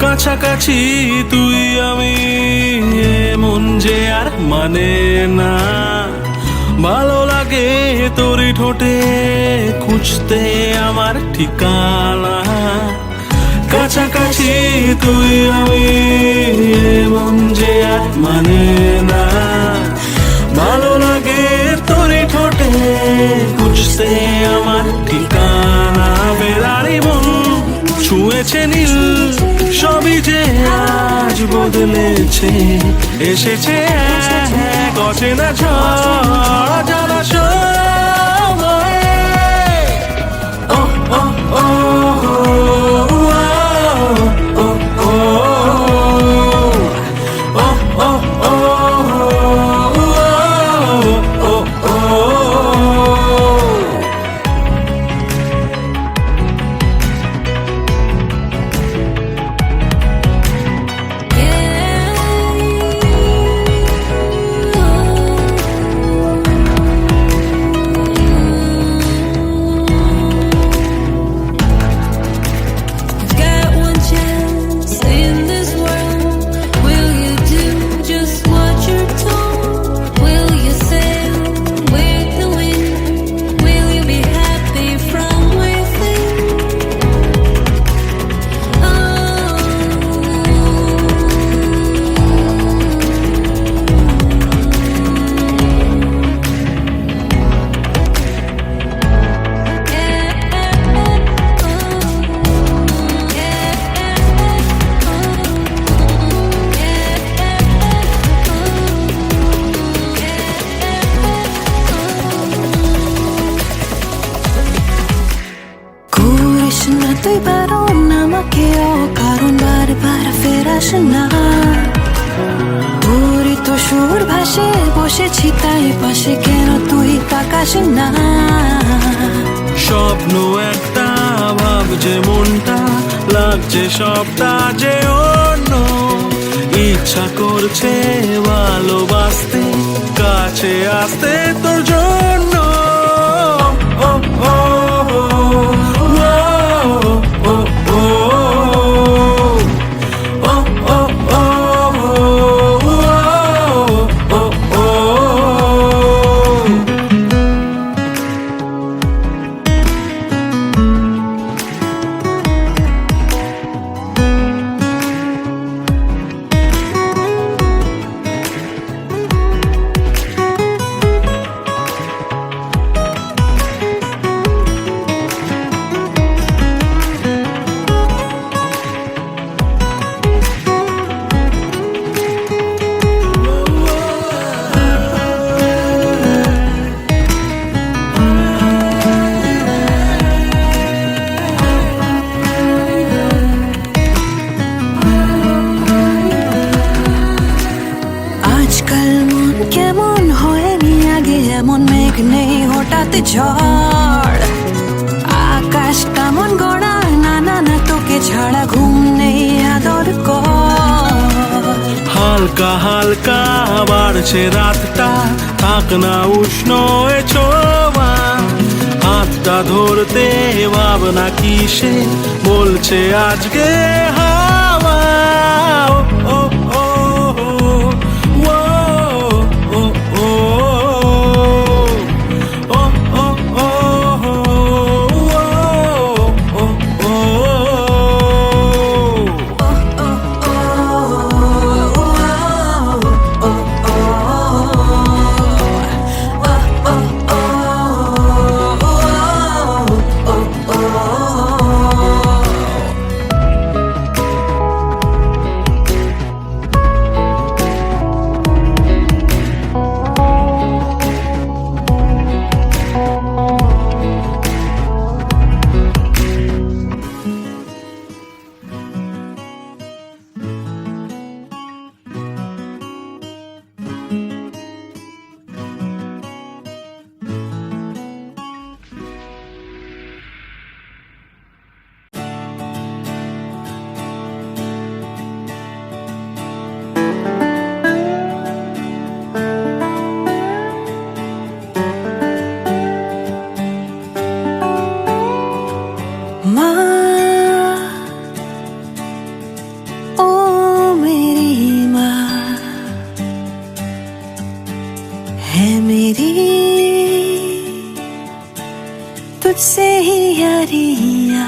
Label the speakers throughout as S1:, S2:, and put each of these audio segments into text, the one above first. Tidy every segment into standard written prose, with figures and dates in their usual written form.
S1: কাছাকাছি তুই আমি এমন যে আর মানে না, ভালো লাগে তোরই ঠোঁটে খুঁজতে আমার ঠিকানা। কাছাকাছি তুই আমি এমন যে আর মানে না, ভালো লাগে তোরই ঠোঁটে খুঁজতে আমার ঠিকানা। বেড়ারি মন ছুঁয়েছে নীল, সবই যে আজ বদলেছে, এসেছে এক অচেনা ঝড় জলাশয়। ও ও ও
S2: তুই বারণ আমাকে অকারণ বারবার ফেরাস না, তোরই তো সুর ভাসে বসেছি তাই পাশে, কেন তুই তাকাস না?
S1: স্বপ্ন একটা ভাবছে মনটা, লাগছে সবটা যে অন্য, ইচ্ছা করছে ভালোবাসতে কাছে আসতে তোর জন্য। ও ও
S2: কেমন হয়নি আগে এমন, মেঘ নেই হঠাৎ ঝড়, আকাশ কেমন গড়া, না না না তোকে ছাড়া ঘুম নেই আদর কর।
S1: হালকা হালকা বাড়ছে রাতটা, থাক না উষ্ণ এ ছোঁয়া, হাতটা ধরতে ভাবনা কিসে বলছে আজকে হাওয়া। ও ও
S2: तुझसे ही यारियां,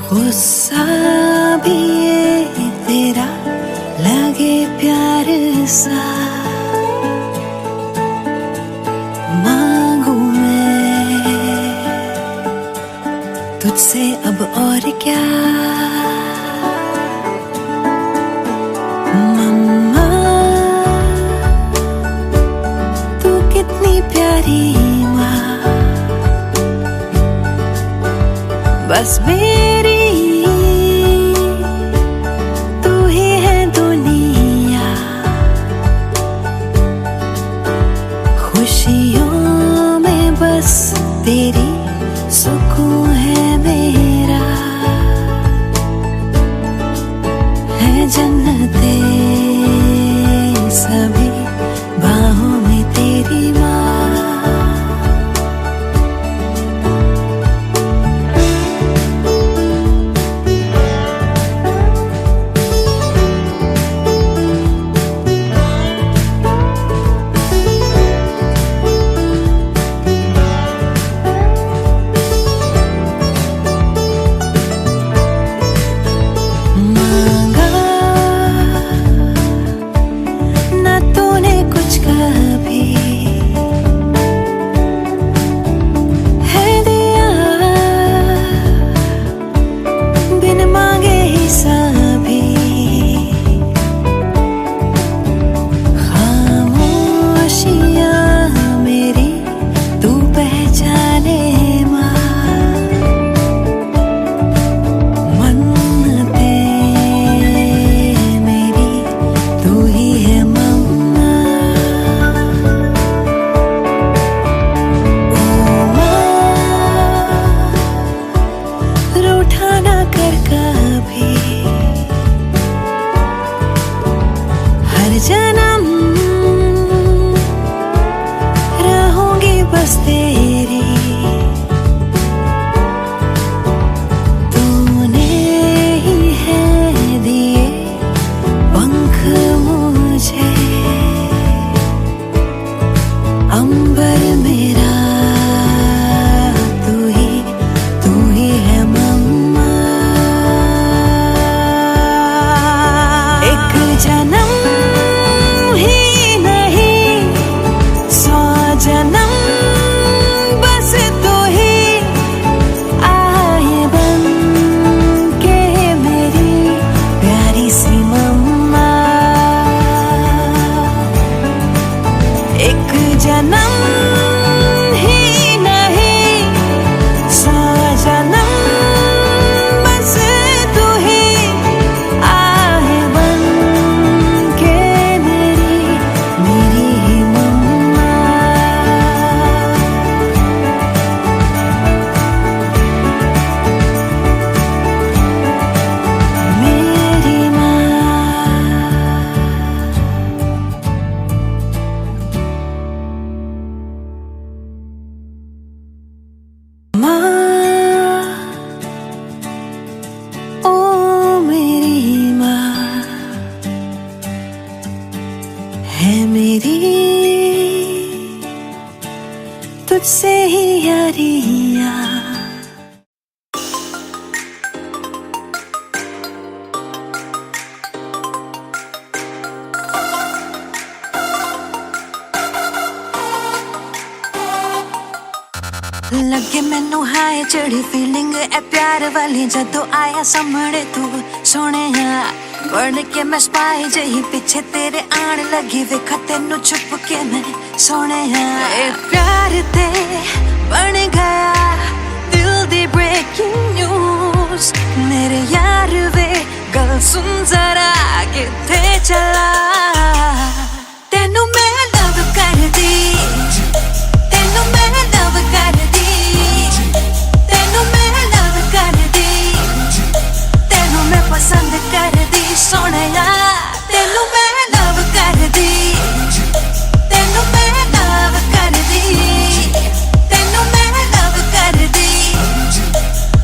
S2: गुस्सा भी ये तेरा लगे प्यार सा, मांगू मैं तुझसे अब और क्या। मम्मा तू कितनी प्यारी माँ, बस मेरी तू ही है दुनिया, खुशियों में बस तेरी सुकून है मेरा, है जन्नते सभी बाहों में तेरी माँ। जन्म रहूंगी बस तेरी, तूने ही है दिए पंख मुझे, अंबर मेरा तू ही है मम्मा। एक जन्म जन्म बस तू ही आए बन के मेरी प्यारी सी मम्मा। एक जन्म ही नहीं 100 जन्म बस तू ही आए बन के मेरी ही मम्मा। है मेरी तुझसे ही यारियां। लगे मैनू हाय चढ़ी फीलिंग ए प्यार वाली जदों आया सामने तू सोने बढ़ के मैं स्पाई जही पीछे तेरे आन लगी वेखा तेनू छुप के मैं सोने प्यार ते बन गया दिल दी ब्रेकिंग न्यूज। मेरे यार वे गल सुन जरा किथे चला, तेनू मैं लव कर दी, तेनू मैं लव कर दी, तेनू मैं लव कर दी, तेनू मैं पसंद कर दी सोनिया, तेनू मैं लव कर दी, तेनू मैं लव कर दी, तेनू मैं लव कर दी,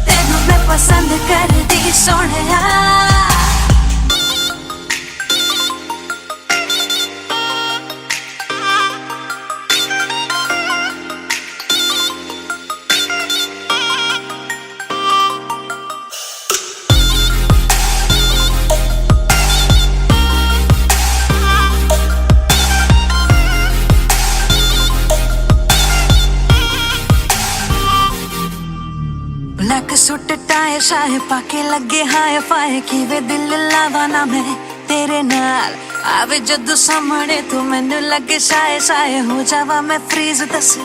S2: तेनू मैं पसंद कर दी सोनिया। सुट टाए शाए पाके लगे हाय फाए किवे दिल लावा ना मैं तेरे नाल आवे जदू सामने तू मैनू लगे शाए शाए हो जावा मैं फ्रीज दस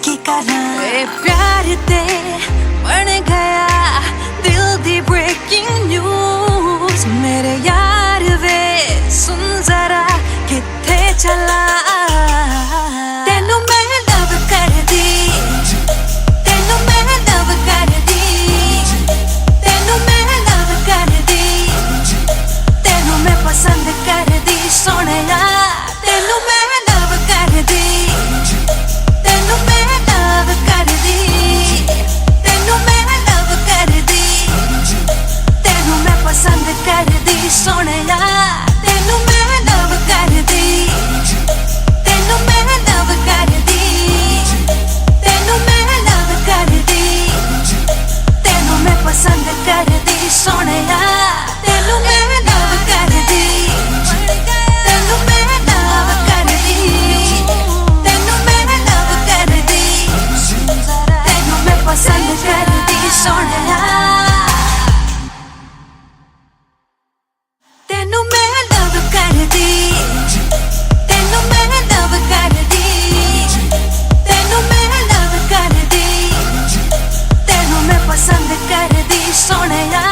S2: की करा ए प्यार ते बन गया दिल दी ब्रेकिंग न्यूज मेरे यार वे सुन जरा किथे चला तेनू मैं लव कर दी तेनू मैं लव कर दी तेनू मैं लव कर दी तेनू मैं पसंद कर दी सोहणिया तेनू मैं लव कर दी तेनू मैं लव कर दी तेनू मैं लव कर दी तेनू मैं पसंद कर दी सोहणिया तेनू मैं लव कर दी तेनू मैं लव कर दी तेनू मैं लव कर दी तेनू मैं पसंद कर दी सोहणिया तेनू मैं लव कर दी तेनू मैं लव कर दी तेनू मैं लव कर दी तेनू मैं पसंद कर दी सोहणिया तेनू मैं लव कर दी तेनू मैं लव कर दी तेनू मैं लव कर दी तेनू मैं पसंद कर दी सोहणिया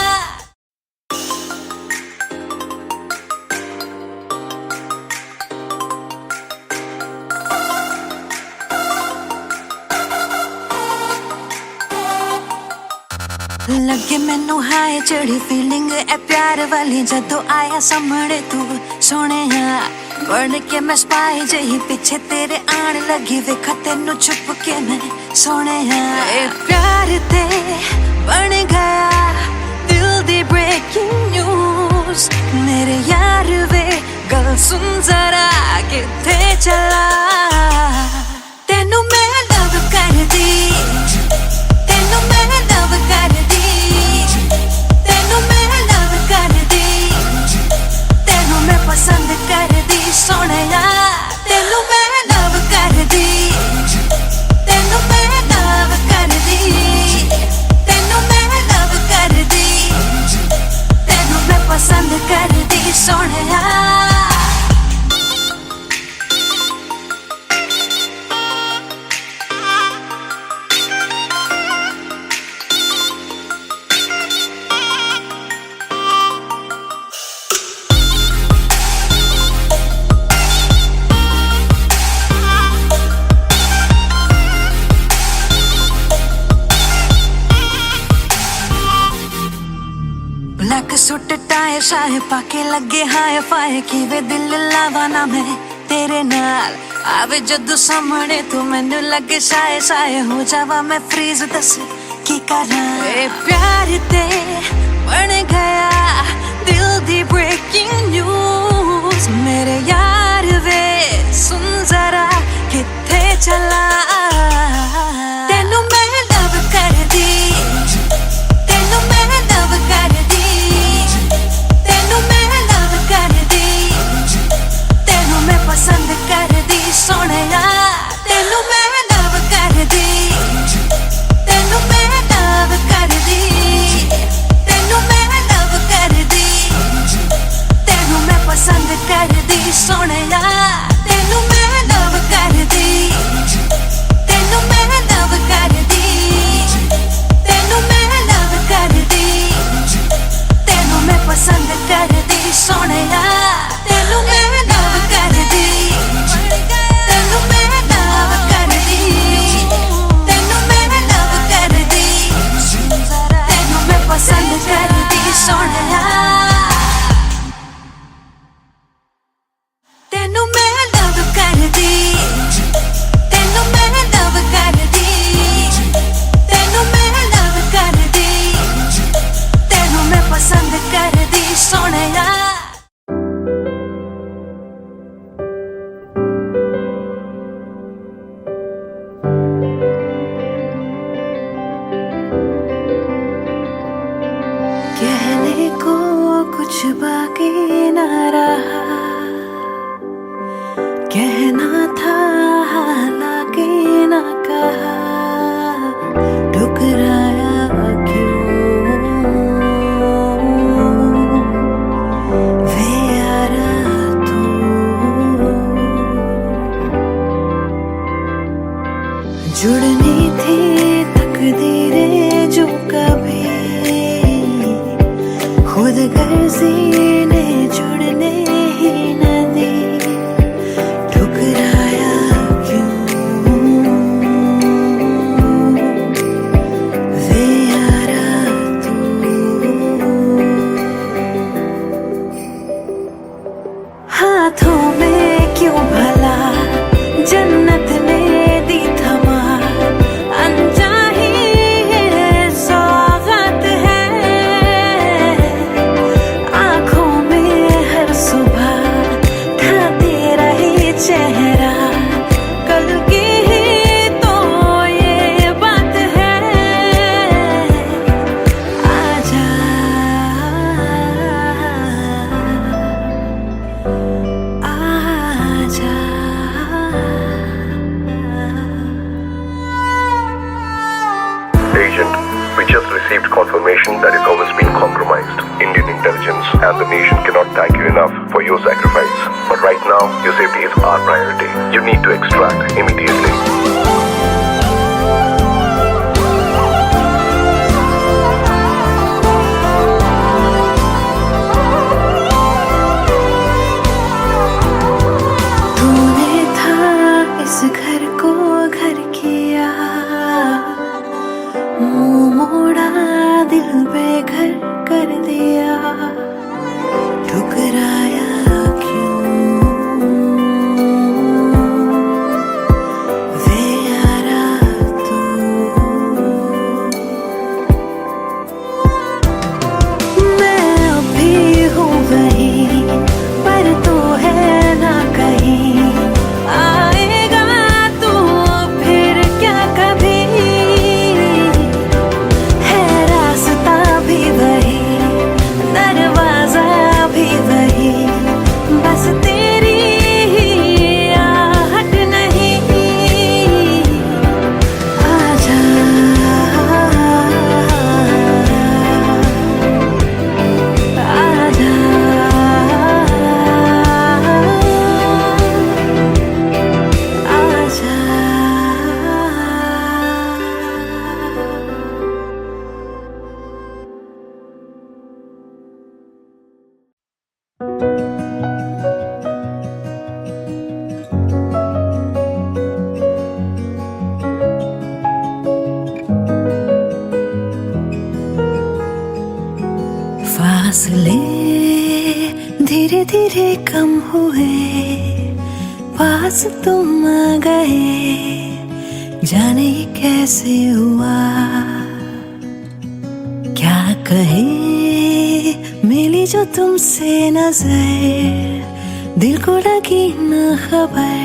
S2: लगे मैनू हाय चढ़ी फीलिंग ए प्यार वाली जदों आया सामने तू सोहणिया बन के मैं स्पाई जही पीछे तेरे आन लगी वेखा तेनू छुप के मैं सोहणिया ए प्यार ते बन गया दिल दी ब्रेकिंग न्यूज मेरे यार वे गल सुन जरा किथे चला तेनू मैं लव कर दी तेनू मैं लव कर दी तेनू मैं लव कर दी तेनू मैं पसंद कर दी सोहणिया तेनू मैं लव कर दी तेनू मैं लव कर दी तेनू मैं लव कर दी तेनू मैं पसंद कर दी सोहणिया लक सुट टाए शाए पाके लगे हाय फाए किवे दिल लावा ना मैं तेरे नाल आवे जदू सामने तू मैनू लगे शाए शाए हो जावा मैं फ्रीज दस की करा ए प्यार ते बन गया दिल दी ब्रेकिंग न्यूज मेरे यार वे सुन जरा किथे चला तेनू मैं लव कर दी तेनू मैं लव कर दी तेनू मैं लव कर दी तेनू मैं पसंद कर दी सोहणिया तेनू मैं लव कर दी तेनू मैं लव कर दी खुद गर्जी ने जुड़ने ही न दी, ठुकराया क्यों वे यारा तू। हाथों में क्यों भला जन्नत ने दी थमा, अनचाही ये सौगात है। आंखों में हर सुबह था तेरा ही चेहरा, कल की ही तो ये बात है। आजा आजा
S3: Agent, we just received confirmation that his home has been compromised. Indian intelligence and the nation cannot thank you enough for your sacrifice. But right now, your safety is our priority. You need to extract immediately.
S2: तूने था इस घर को घर किया, मुंह मोड़ा दिल बेघर कर दिया, ठुकराया क्यों वे यारा तू। मैं अब भी हूँ वही, पर तो है ना कहीं, आएगा तू फिर क्या कभी। है रास्ता भी वही, दरवाजा भी वही, बस तेरी ही आहट नहीं। आजा आजा फासले धीरे धीरे कम हुए, पास तुम आ गए, जाने ये कैसे हुआ। क्या कहे मिली जो तुमसे नजर, दिल को लगी न खबर,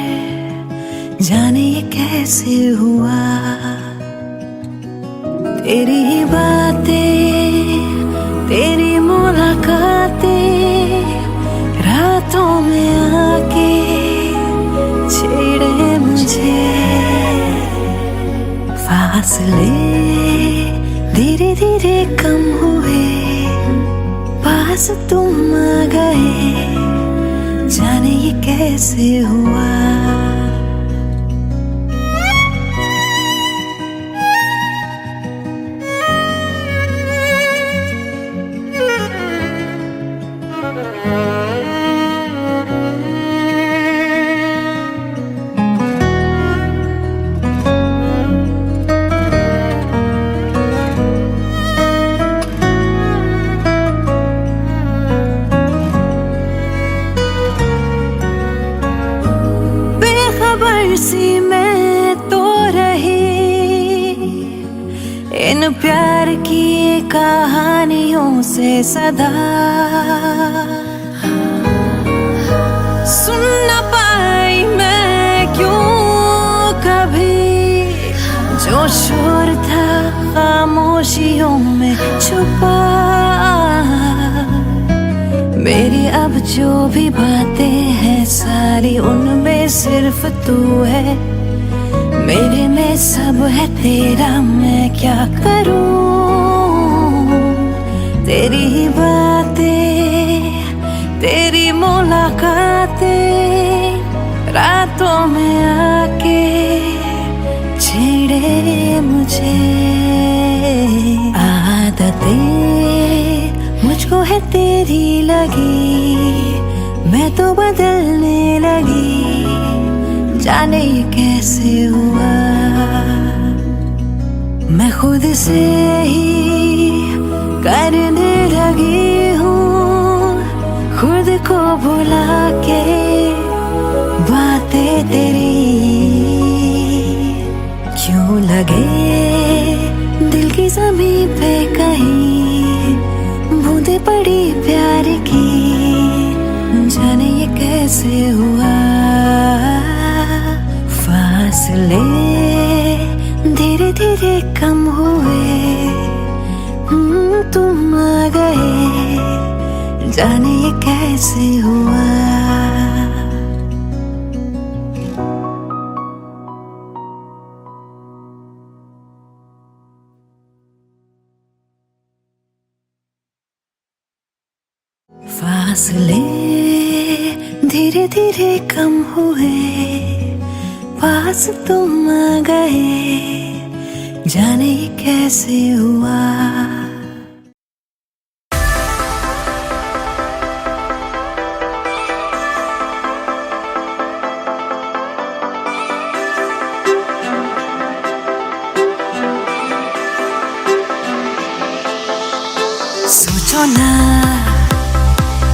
S2: जाने ये कैसे हुआ। तेरी ही बातें, तेरी मुलाकातें, रातों में आके छेड़े मुझे। फासले धीरे धीरे कम हुए, पास तुम आ गए, जाने ये कैसे हुआ। सी मैं तो रही इन प्यार की कहानियों से सदा, सुन न पाई मैं क्यों कभी जो शोर था खामोशियों में छुपा। मेरी अब जो भी बातें हैं सारी उनमें सिर्फ तू है, मेरे में सब है तेरा, मैं क्या करूं। तेरी ही बातें, तेरी मुलाकातें, रातों में आके छेड़े मुझे। आदतें मुझको है तेरी लगी, मैं तो बदलने लगी, जाने ये कैसे हुआ। मैं खुद से ही करने लगी हूँ, खुद को भुला के बातें तेरी। क्यों लगे दिल की ज़मीं पे कहीं बूंदे पड़ी प्यार की, जाने ये कैसे हुआ। फासले धीरे धीरे कम हुए, तुम आ गए, जाने ये कैसे हुआ। फासले धीरे धीरे कम हुए, पास तुम आ गए, जाने ये कैसे हुआ। सोचो ना,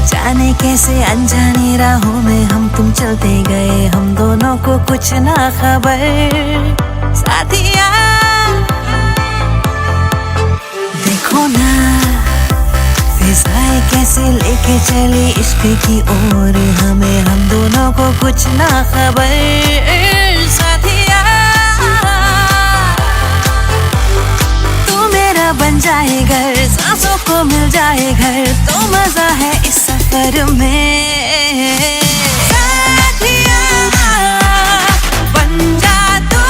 S2: जाने कैसे अनजानी राहों में हम तुम चलते गए, हम दोनों को कुछ ना खबर। साथिया देखो ना, फिजाएं कैसे लेके चली इश्क की ओर हमें, हम दोनों को कुछ ना खबर। साथिया तू मेरा बन जाए घर, सांसों को मिल जाए घर, तो मजा है इस सफर में। साथिया बन जा तू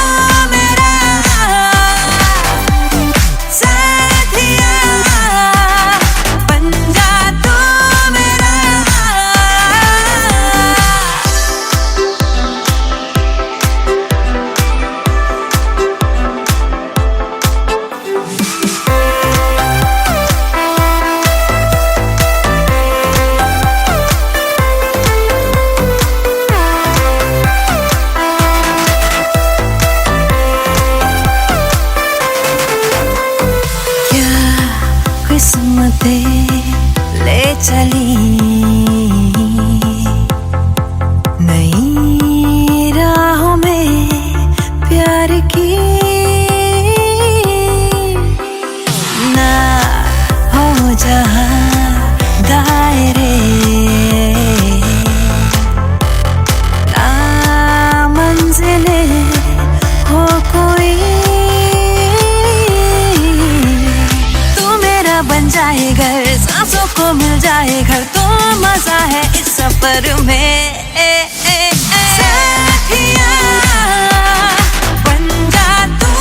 S2: मेरा, साथिया बन जा तू मेरा। किस्मतें ले चली नई राहों में प्यार की, ना हो जहाँ दायरे, ना मंजिले हो कोई, बन जाए घर, सांसों को मिल जाए घर, तो मजा है इस सफर में। साथिया बन जा तू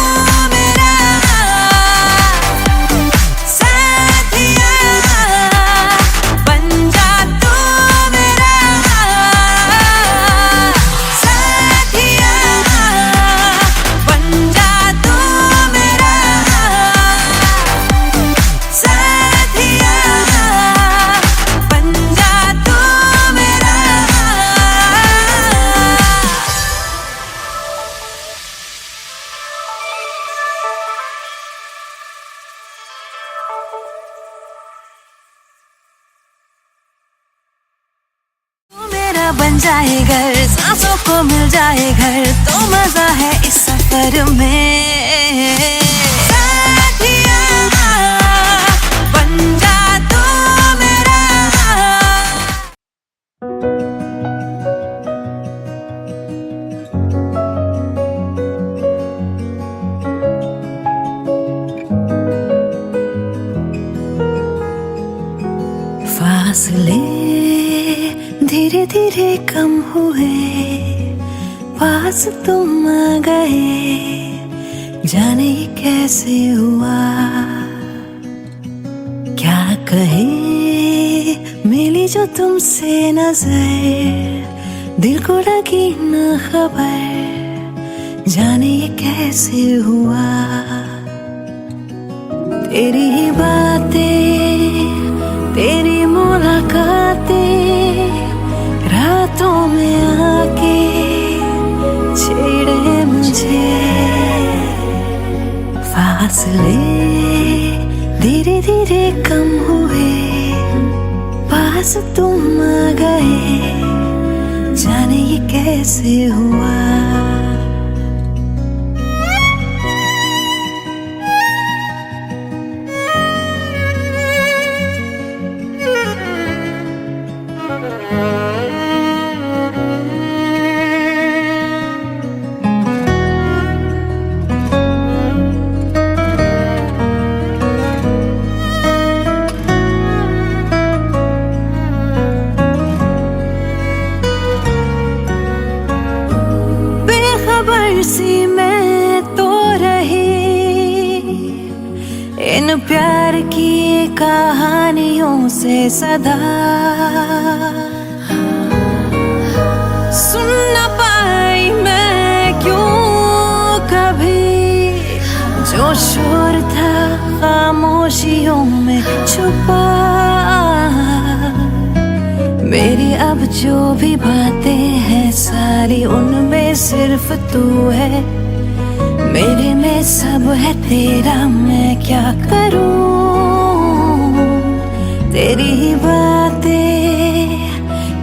S2: मेरा, साथिया बन जा तू मेरा, साथिया बन जा तू मेरा, साथिया बन जा तू मेरा। तू मेरा बन जाए घर, सांसों को मिल जाए घर, तो मजा है इस सफर में। साथिया बन जा तू मेरा। फासले धीरे धीरे कम हुए, पास तुम आ गए, जाने ये कैसे हुआ। क्या कहे मिली जो तुमसे नजर, दिल को लगी न खबर, जाने ये कैसे हुआ। तेरी ही बातें तेरी मुलाकातें रातों में आके छेड़े मुझे। फासले धीरे धीरे कम हुए, पास तुम आ गए, जाने ये कैसे हुआ। सी मैं तो रही इन प्यार की कहानियों से सदा, सुन न पाई मैं क्यों कभी जो शोर था खामोशियों में छुपा। मेरी अब जो भी बातें हैं सारी उनमें सिर्फ तू है, मेरे में सब है तेरा, मैं क्या करूं। तेरी ही बातें,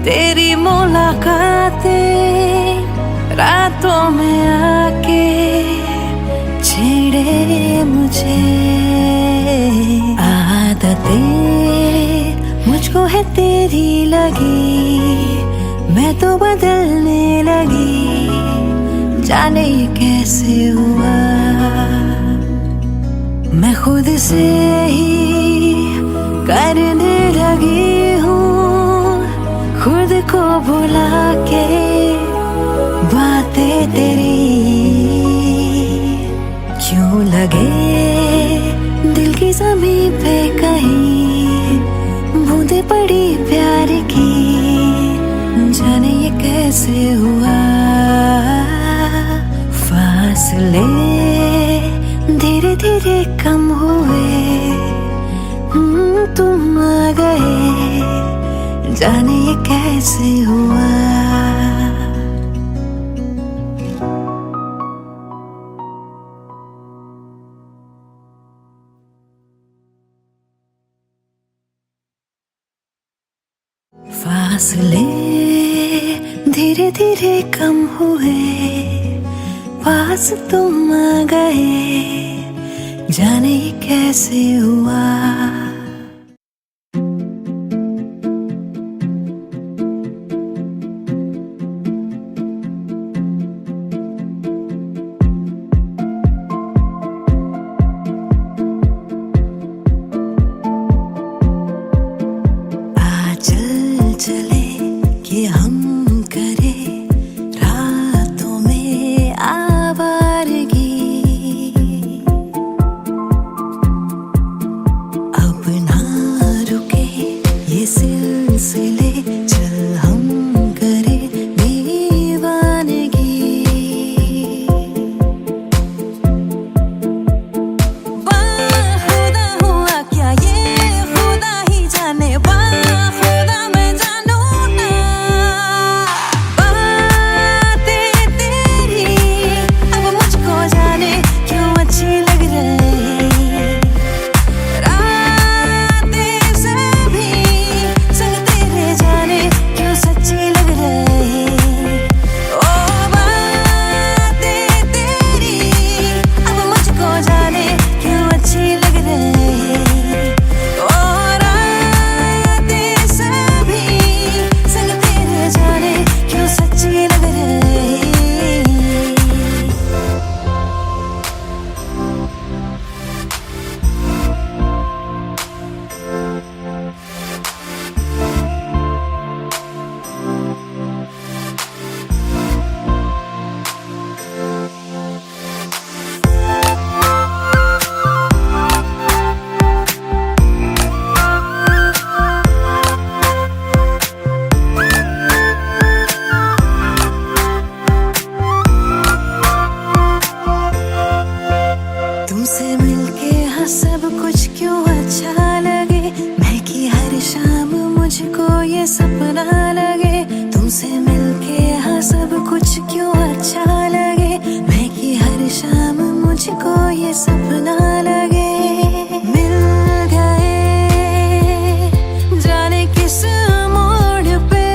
S2: तेरी मुलाकातें रातों में आके छेड़े मुझे। आदतें मुझको है तेरी लगी, मैं तो बदलने लगी, जाने ये कैसे हुआ। मैं खुद से ही करने लगी हूँ, खुद को भुला के बातें तेरी। क्यों लगे दिल की ज़मीं पे कहीं बूंदे पड़ी प्यार की, जाने ये कैसे हुआ। फासले धीरे धीरे कम हुए, तुम आ गए, जाने ये कैसे हुआ। फासले धीरे धीरे कम हुए, पास तुम आ गए, जाने ये कैसे हुआ। चले कि हम करे रातों में आवारगी, अब ना रुके ये सिलसिले, चल हम करे दीवानगी। बाखुदा हुआ क्या ये खुदा ही जाने, मुझको ये सपना लगे, तुमसे मिलके यहाँ सब कुछ क्यों अच्छा लगे। मैं कि हर शाम मुझको ये सपना लगे। मिल गए जाने किस मोड़ पे,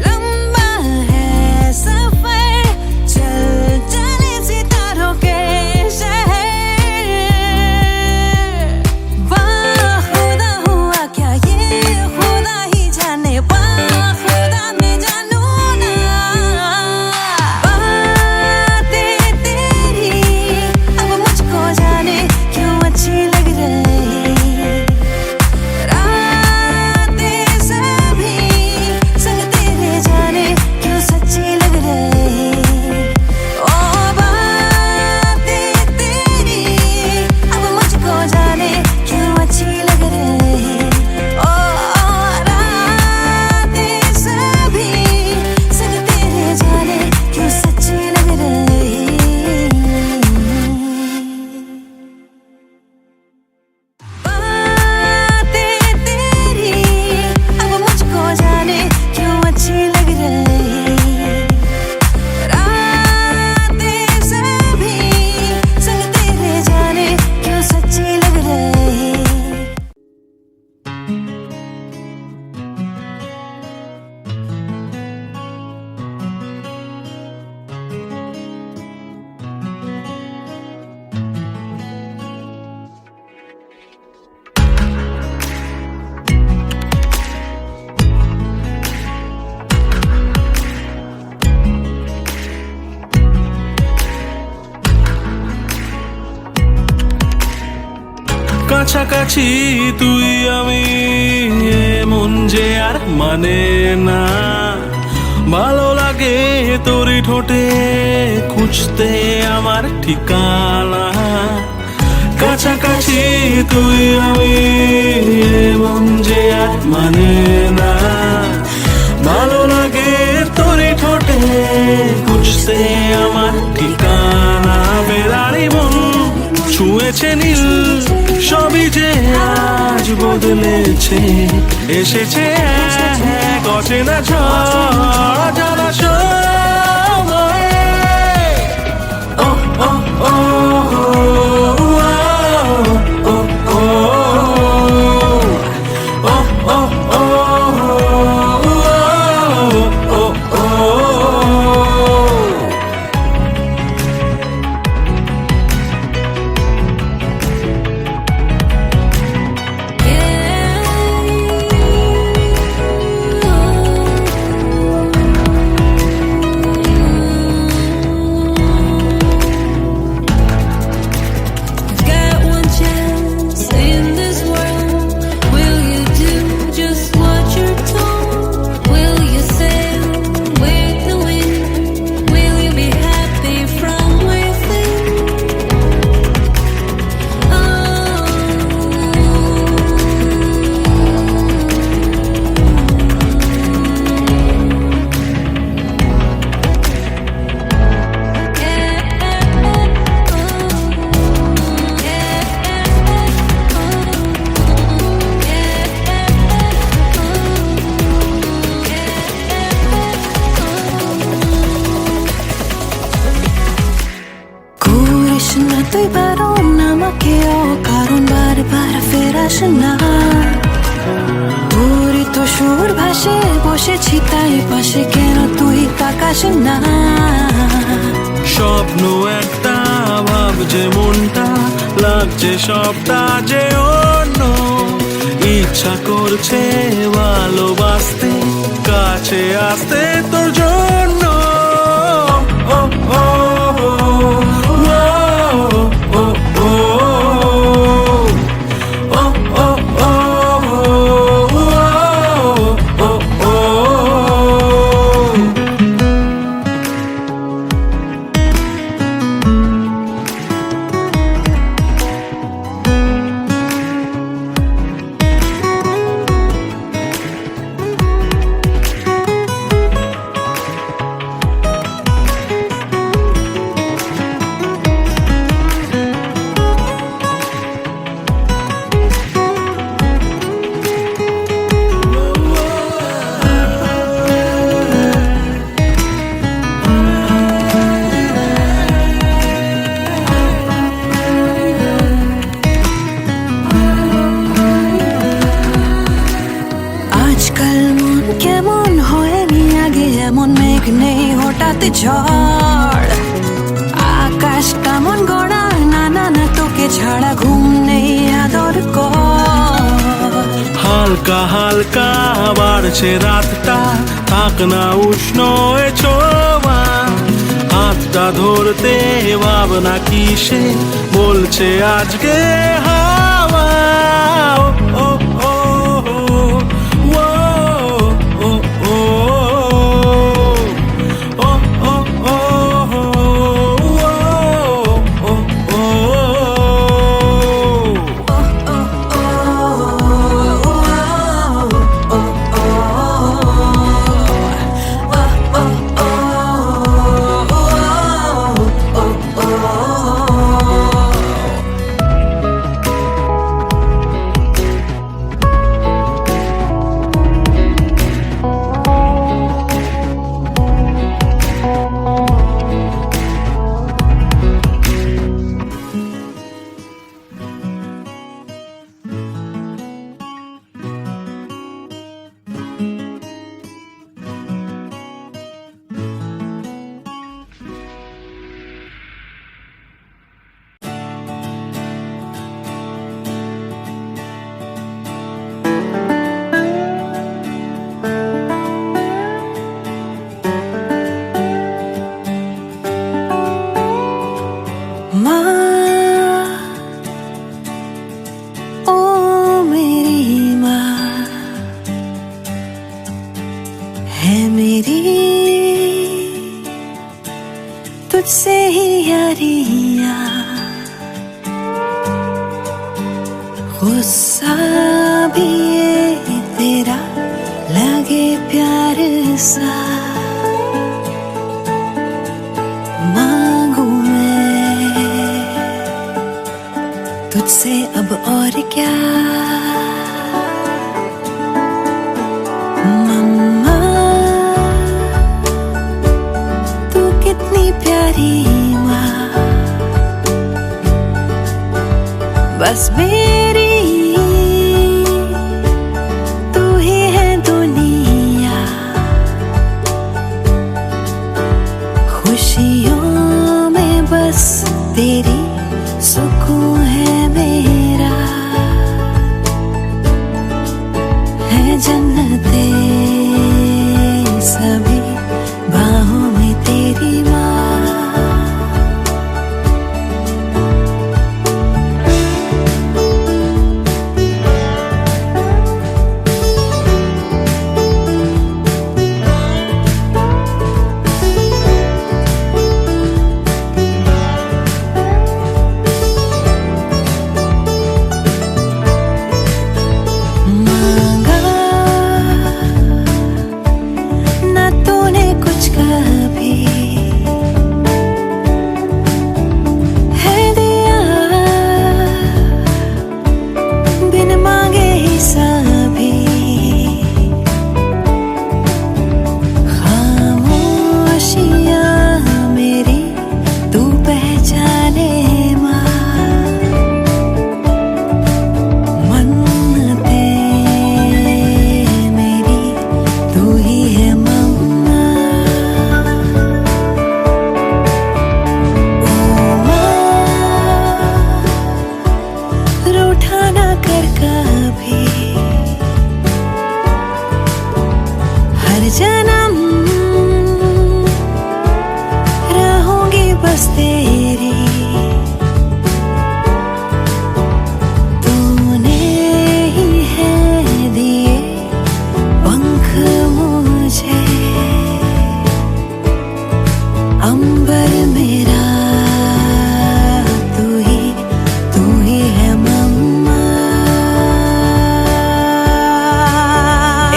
S2: लंबा है सफर, चल चले सितारों के शहर। बाखुदा हुआ क्या ये खुदा ही जाने, बाखुदा मैं जानू ना। बातें तेरी अब मुझको जाने क्यों अच्छी लग रही। रातें सभी संग तेरे जाने क्यों सच्ची लग रही। ओ बातें तेरी अब मुझको जाने क्यों अच्छी लग रही। ओ रातें सभी संग तेरे जाने क्यों सच्ची लग रही। बातें तेरी अब मुझको जाने क्यों अच्छी लग रही। रातें सभी संग तेरे जाने क्यों सच्ची लग रही।
S1: কাছাকাছি তুই আমি মন যে আর মানে না। ভালো লাগে তোরই ঠোঁটে খুঁজতে আমার ঠিকানা। কাছাকাছি তুই আমি মন যে আর মানে না। ভালো লাগে তোরই ঠোঁটে খুঁজতে আমার ঠিকানা। বেড়ারি মন ছুঁয়েছে নীল, সবই যে আজ বদলেছে। এসেছে এক অচেনা ঝড় জলাশয়ে। ও ও ও ও ও ও ও ও
S2: Get one chance in this world. Will you do just what you're told? Will you sail with the wind? Will you be happy from within? করিস না তুই বারণ আমাকে অকারণ বারবার ফেরাস না। তোরই তো সুর ভাসে বসেছি তাই পাশে, কেন তুই তাকাস না।
S1: স্বপ্ন একটা ভাবছে মনটা, লাগছে সবটা যে অন্য। ইচ্ছা করছে ভালোবাসতে, কাছে আসতে তোর জন্য। ও ও ও ও ও ও ও ও।
S2: কেমন হয়নি আগে এমন মেঘ নেই হঠাৎ ঝড় আকাশ কেমন গড়া না না না তোকে ছাড়া ঘুম নেই আদর কর
S1: হালকা হালকা বাড়ছে রাতটা থাক না উষ্ণ এ ছোঁয়া হাতটা ধরতে ভাবনা কিসে বলছে আজকে হাওয়া ও ও ও ও ও ও ও ও
S2: तुझसे ही यारियां गुस्सा भी ये तेरा लगे प्यार सा मांगू मैं तुझसे अब और क्या प्यारी माँ बस मेरी तू ही है दुनिया खुशियों में बस तेरी सुकून है मेरा है जन्नते सभी बाहों में तेरी माँ जन्म रहूंगी बस तेरी तूने ही है दिए पंख मुझे अंबर मेरा तू ही है मम्मा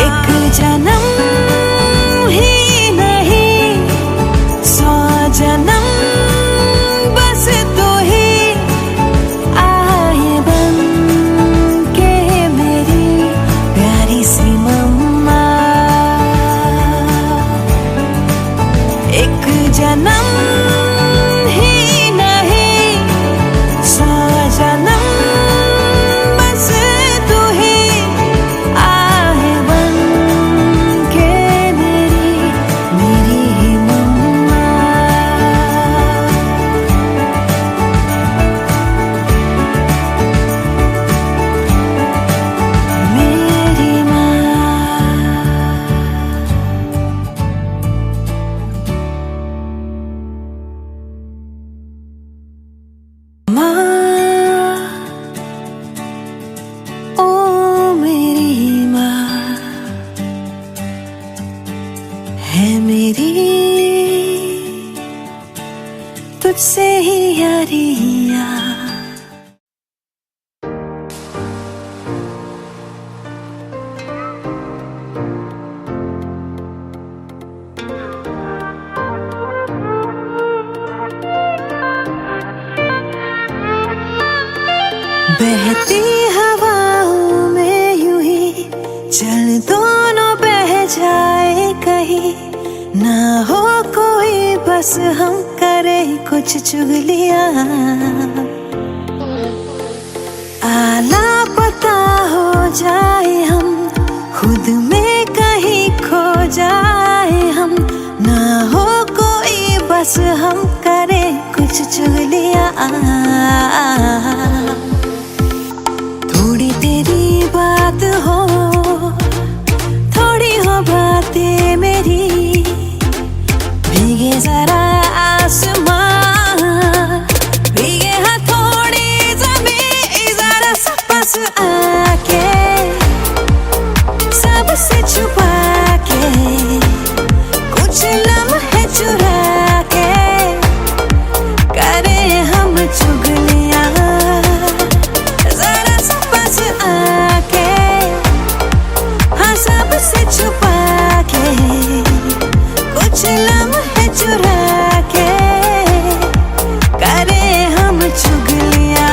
S2: एक जन्म जन्म बस तू ही आए बन के मेरी प्यारी सी मम्मा एक जन्म ही नहीं 100 जन्म बस तू ही आए बन मेरी तुझसे ही यारियां। बहती हवाओं में यूं ही चल दोनों बह जाए कहीं, ना हो कोई बस हम करे कुछ चुगलियां। आला पता हो जाए हम, खुद में कहीं खो जाए हम, ना हो कोई बस हम करे कुछ चुगलियां। थोड़ी तेरी बात हो, थोड़ी हो बातें मेरी, भीगे जरा आसमां, भीगे हथौड़ी ज़मीं, जरा सा पास आके सबसे छुपा के कुछ लम्हे चुरा के करे हम चुगलियां। जरा सा पास आके हाँ सबसे छुपा के कुछ लम्हे चुरा के करे हम चुगलियां।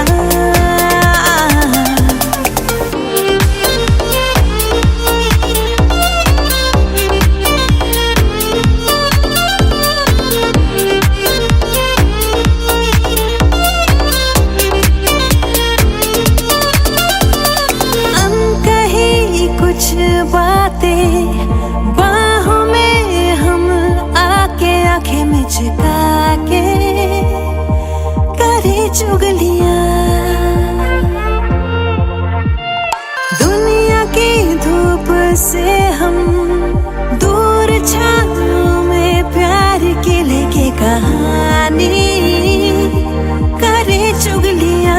S2: अनकही कुछ बातें बाहों में हम आके आंखें मिचका के करे चुगलियां। दुनिया की धूप से हम दूर छाँव में प्यार की लेके कहानी करे चुगलियां।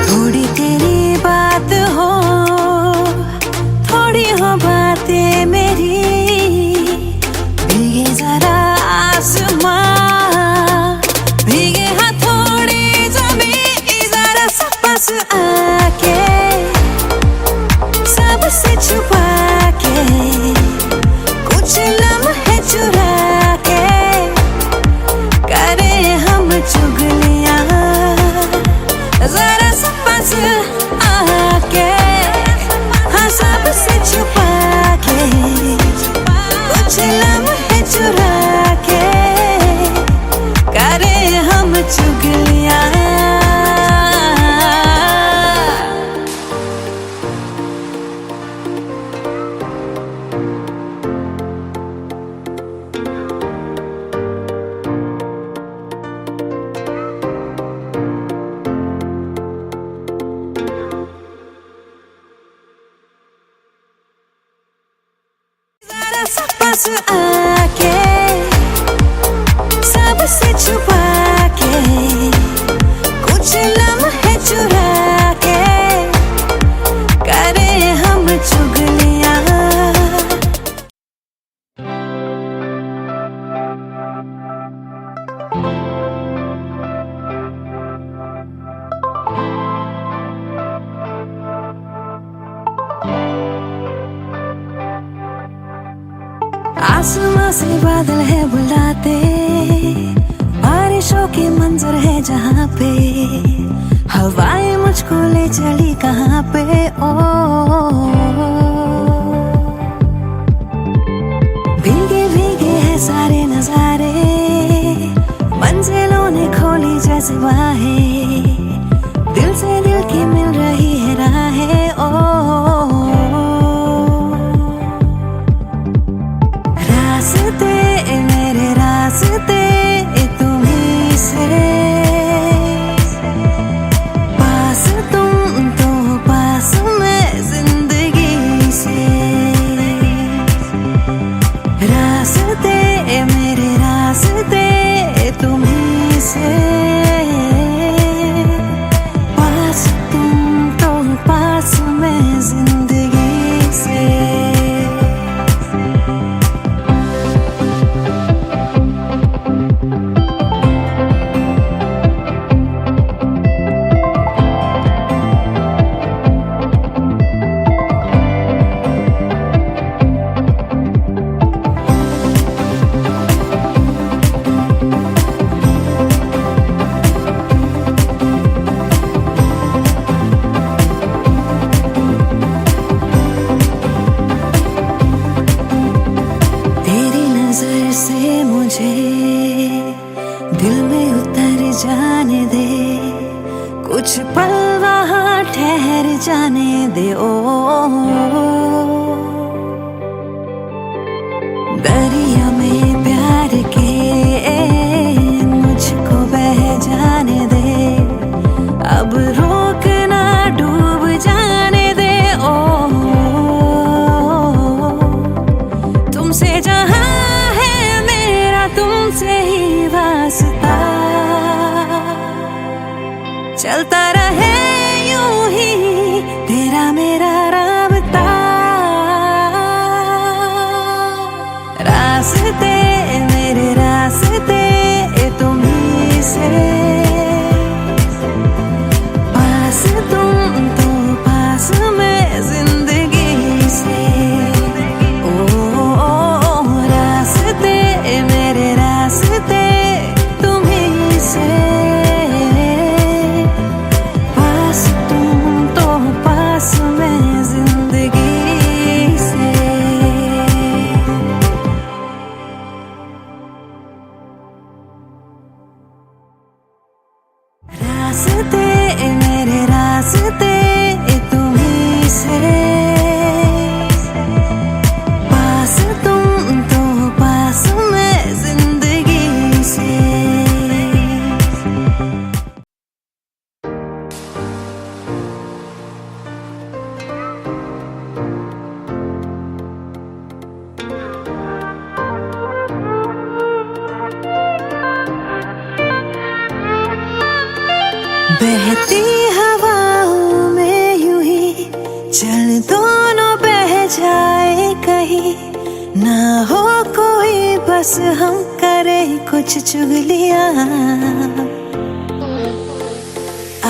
S2: थोड़ी तेरी बात हो, थोड़ी हो बातें मेरी, भीगे जरा आसमां, भीगे हथौड़ी ज़मीं, जरा सा पास आके सबसे छुपा के कुछ लम्हे चुरा के करे हम चुगलियां। जरा सा पास आके हाँ सबसे छुपा के कुछ लम्हे चुरा के करे हम चुगलियां। जरा सा पास आके सबसे छुपा के कुछ लम्हे चुरा के करे हम चुगलियां। आसमां से बादल है बुलाते, बारिशों के मंजर है जहाँ पे, हवाएं मुझको ले चली कहाँ पे। ओ भीगे भीगे है सारे नजारे, मंजिलों ने खोली जैसे बाहें, दिल से दिल की मिल रही है राहें। ओ रास्ते मेरे रास्ते तुम्हीं से, पास तुम तो पास ओ दरिया में प्यार के मुझको बह जाने दे, अब रोक ना डूब जाने दे ओ तुमसे जहां है मेरा तुमसे ही वास्ता, चलता रहे यूं ही तेरा मेरा राबता, रास्ते मेरे रास्ते तुम्हीं से, पास तुम तो पास मैं जिंदगी से ओ रास्ते मेरे रास्ते तुम्हीं से, पास तुम तो पास मैं जिंदगी से। रास्ते मेरे रास्ते तुम्हीं से, पास तुम तो पास मैं जिंदगी से। बहती हवाओं में यूं ही चल दोनों बह जाए कहीं, ना हो कोई बस हम करे कुछ चुगलियां,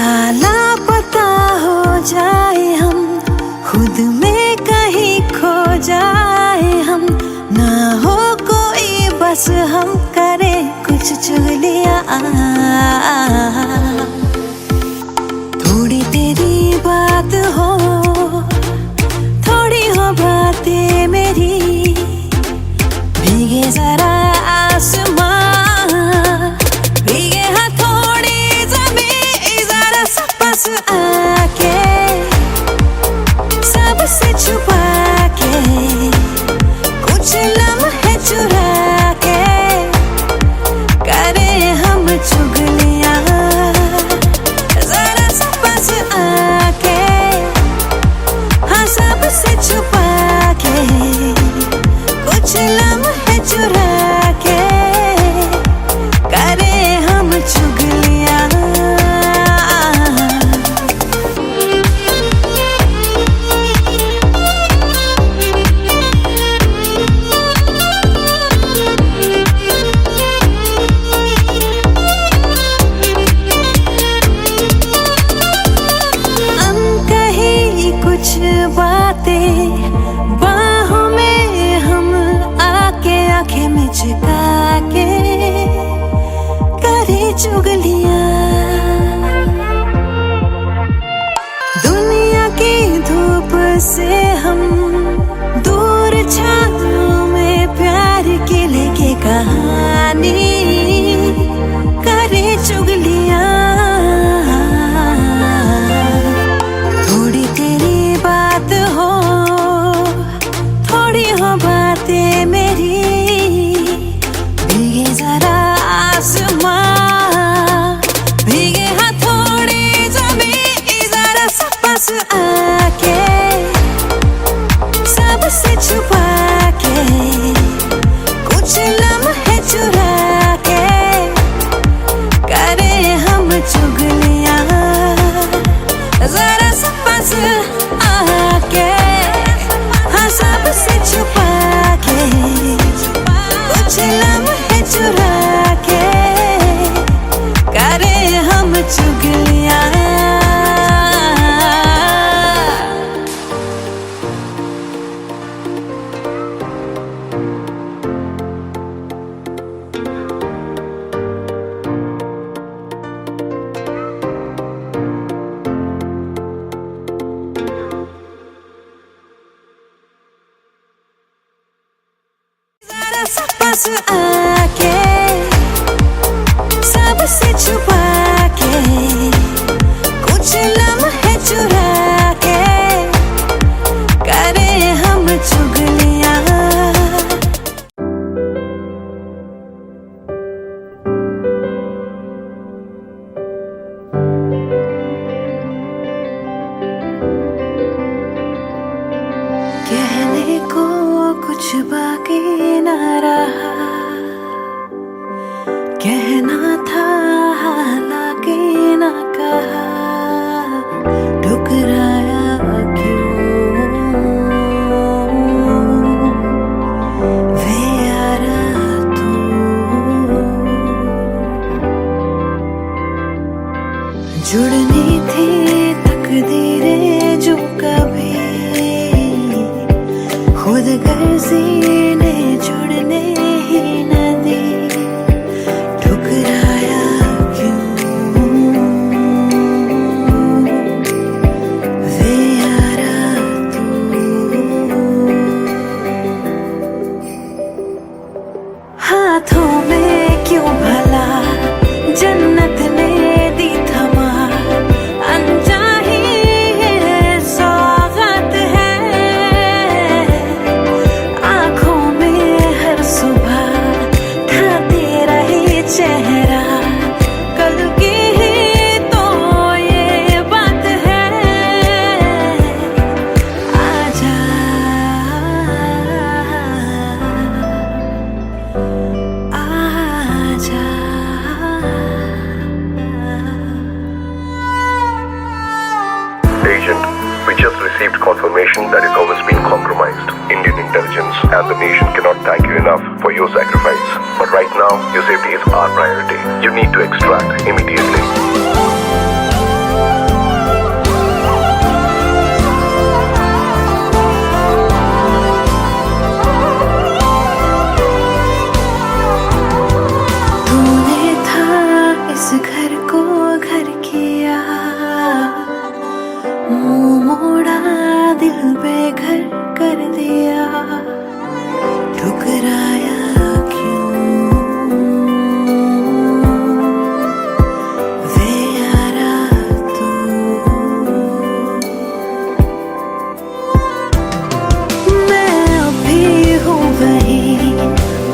S2: आला पता हो जाए हम खुद में कहीं खो जाए हम, ना हो कोई बस हम करे कुछ चुगलियां, थोड़ी तेरी बात हो थोड़ी हो बातें मेरी, भीगे जरा आसमां भीगे हथौड़ी ज़मीं, जरा सा पास आके सबसे छुपा के कुछ लम्हे चुरा के करे हम चुगलियां, जरा सा पास आके हाँ सबसे छुपा के कुछ लम्हे चुरा के करे हम चुगलियां। अनकही कुछ बातें बाहों में हम आके आंखें मिचका के करे चुगलियां, दुनिया की धूप से हम दूर छाँव में प्यार की लेके कहानी करे चुगलियां, थोड़ी तेरी बात हो थोड़ी हो बातें मेरी, भीगे जरा आसमां भीगे हथौड़ी ज़मीं, जरा सा पास आके सबसे छुपा के कुछ लम्हे चुरा के करे हम चुगलियां, जरा सा पास आके हाँ सबसे छुपा के कुछ लम्हे चुरा के करे हम चुगलियां। जरा पास आके सबसे छुपा के कुछ लम्हे चुरा के कुछ बाकी न रहा, कहना था हालांकि न कहा, ठुकराया क्यों वे यारा तू। जुड़नी थी तकदीरें जो कभी खुद गर्जी ने जुड़ने ही न दी, ठुकराया क्यों वे यारा तू। हाथों में क्यों भला जन्नत ने दी थमा, अनचाही है सौगात है, आँखों में हर सुबह ढाते रहे चेहरा, कल की ही तो ये बात है। आजा आजा
S3: Agent, we just received confirmation that his home has been compromised. Indian intelligence and the nation cannot thank you enough for your sacrifice. But right now, your safety is our priority. You need to extract immediately.
S2: तूने था इस घर को घर किया, मुंह मोड़ा दिल बेघर कर दिया, ठुकराया क्यों वे यारा तू। मैं अभी हूँ वहीं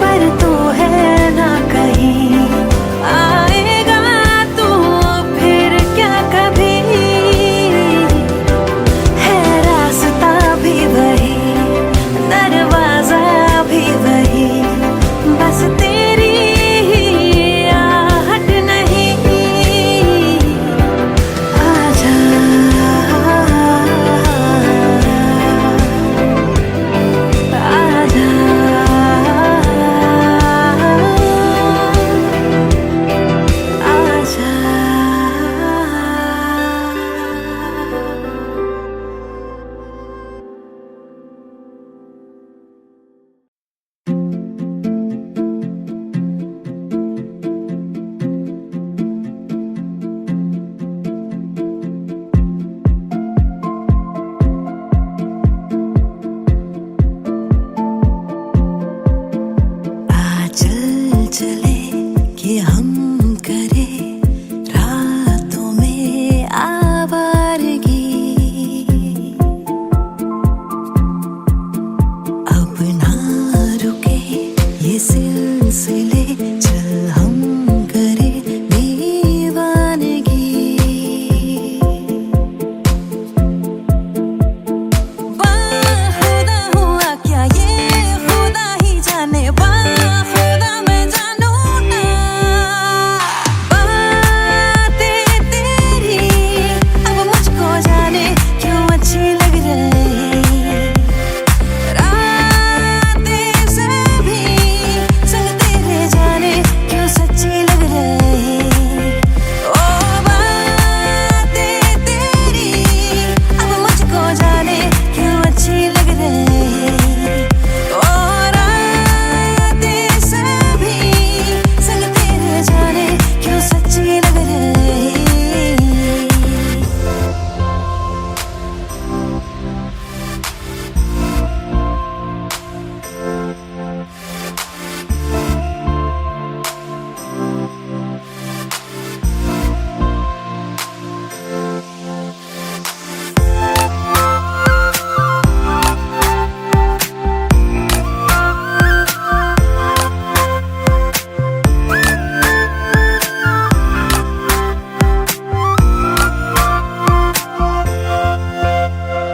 S2: पर तू है ना कहीं, आएगा तू फिर क्या कभी, है रास्ता भी वही दरवाजा भी वही, बस तेरी ही आहट नहीं। आजा आजा आजा। चल चले कि हम करे रातों में आवारगी, अब ना रुके ये सिलसिले, चल हम करे दीवानगी। बाखुदा हुआ क्या ये खुदा ही जाने, बाखुदा मैं जानू ना, बातें तेरी अब मुझको जाने क्यों अच्छी लग रही, रातें से भी संग तेरे जाने क्यों सच्ची लग रही। ओ बातें तेरी अब मुझको जाने क्यों अच्छी लग रही, और रातें से भी संग तेरे जाने क्यों सच्ची लग रही।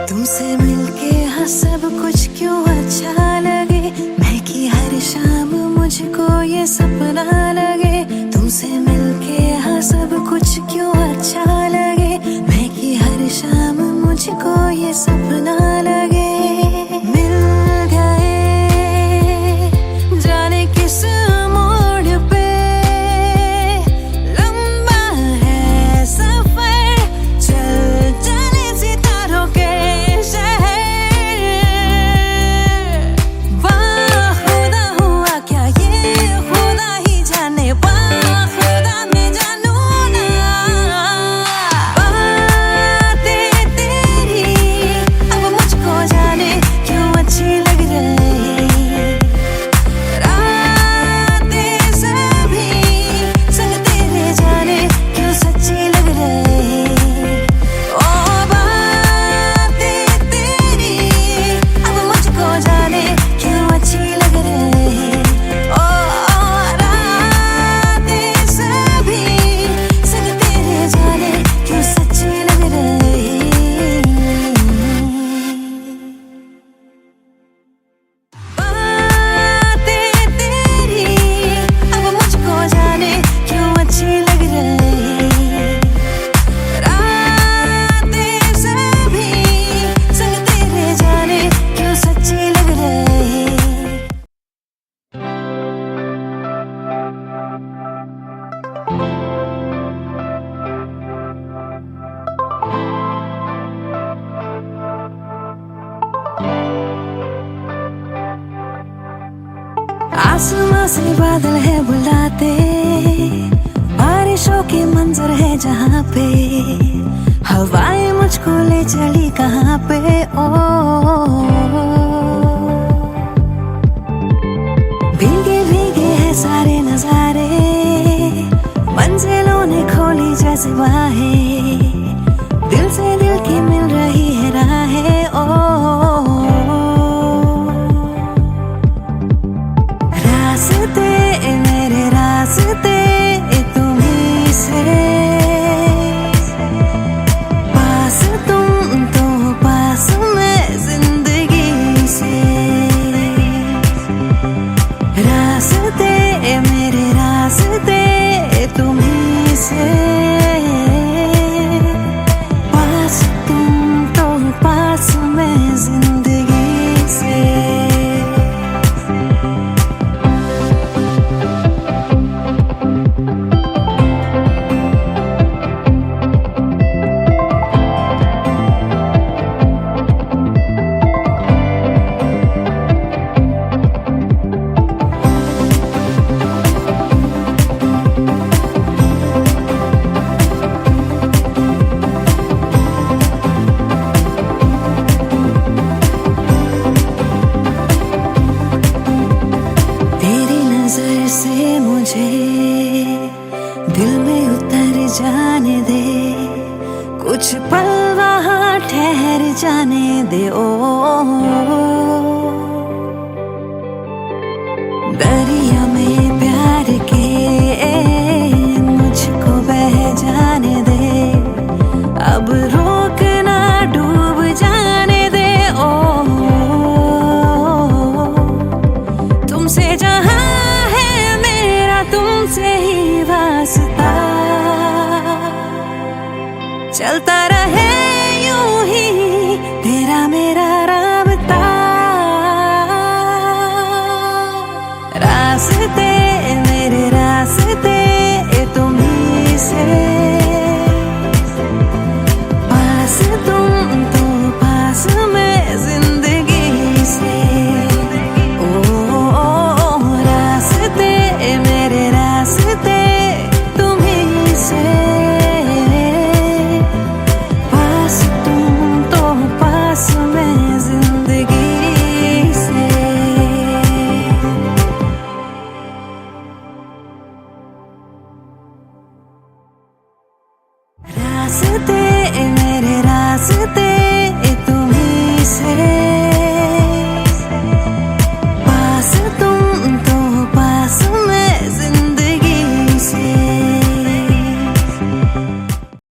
S2: तुमसे मिलके हाँ सब कुछ क्यों अच्छा लगे, अच्छा लगे, मैं कि हर शाम मुझको ये सपना लगे। मिल गए जाने किस मोड़ पे, लंबा है सफर, चल चले सितारों के शहर। वाह खुदा हुआ क्या ये खुदा ही जाने, वाह खुदा मैं जानू ना। बातें तेरी अब मुझको जाने क्यों अच्छी लग रही, रातें सभी संग तेरे जाने क्यों सच्ची लग रही। ओ बातें तेरी अब मुझको जाने क्यों अच्छी लग रही। ओ रातें सभी संग तेरे जाने क्यों सच्ची लग रही। बातें तेरी अब मुझको जाने क्यों अच्छी लग रही, रातें सभी संग तेरे जाने क्यों सच्ची लग रही। आसमां से बादल है बुलाते, बारिशों के मंजर है जहाँ पे, हवाएं मुझको ले चली कहाँ पे। ओ भीगे भीगे है सारे नजारे, मंजिलों ने खोली जैसे बाहें, दिल से दिल की मिल रही है राहें। ओ रास्ते मेरे रास्ते तुम्हीं से, पास तुम तो पास मैं जिंदगी से। रास्ते मेरे रास्ते तुम्हीं से, पास तुम तो पास मैं जिंदगी से। तेरी नजर से मुझे दिल में उतर जाने दे, कुछ पल वहाँ ठहर जाने दे। ओ दरिया में प्यार के मुझको बह जाने दे, अब रोक ना डूब जाने दे। ओ तुमसे जहाँ है मेरा तुमसे ही वास्ता, चलता रहे यूं ही तेरा मेरा राबता। रास्ते मेरे रास्ते तुम्हीं से, पास तुम तो पास मैं जिंदगी से। ओ रास्ते मेरे रास्ते तुम्हीं से, पास तुम तो पास मैं जिंदगी से। रास्ते मेरे रास्ते